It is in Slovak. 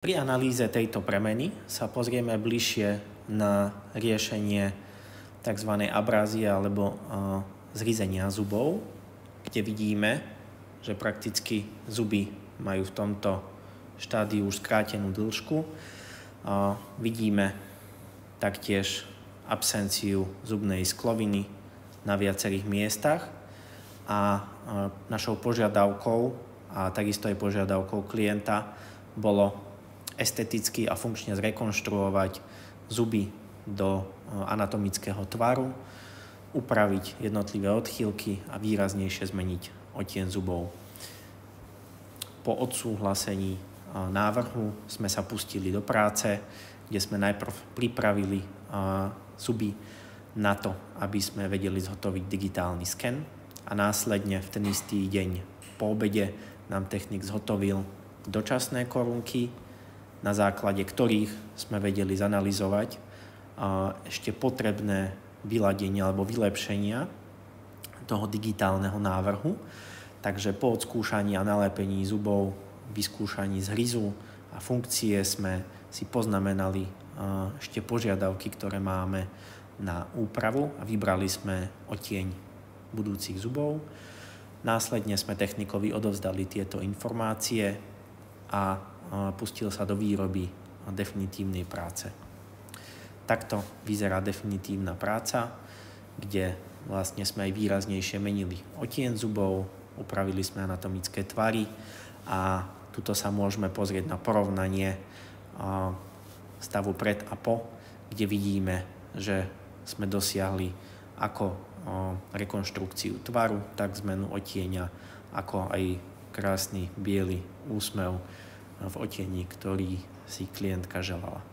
Pri analýze tejto premeny sa pozrieme bližšie na riešenie tzv. Abrázie alebo zrízenia zubov, kde vidíme, že prakticky zuby majú v tomto štádiu už skrátenú dĺžku. Vidíme taktiež absenciu zubnej skloviny na viacerých miestach a našou požiadavkou a takisto aj požiadavkou klienta bolo esteticky a funkčne zrekonštruovať zuby do anatomického tvaru, upraviť jednotlivé odchýlky a výraznejšie zmeniť odtieň zubov. Po odsúhlasení návrhu sme sa pustili do práce, kde sme najprv pripravili zuby na to, aby sme vedeli zhotoviť digitálny sken a následne v ten istý deň po obede nám technik zhotovil dočasné korunky, na základe ktorých sme vedeli zanalyzovať ešte potrebné vyladenie alebo vylepšenia toho digitálneho návrhu. Takže po odskúšaní a nalepení zubov, vyskúšaní zhryzu a funkcie sme si poznamenali ešte požiadavky, ktoré máme na úpravu a vybrali sme odtieň budúcich zubov. Následne sme technikovi odovzdali tieto informácie a pustil sa do výroby definitívnej práce. Takto vyzerá definitívna práca, kde vlastne sme aj výraznejšie menili odtieň zubov, upravili sme anatomické tvary a tuto sa môžeme pozrieť na porovnanie stavu pred a po, kde vidíme, že sme dosiahli ako rekonštrukciu tvaru, tak zmenu odtieňa, ako aj krásny biely úsmev v odtieni, ktorý si klientka želala.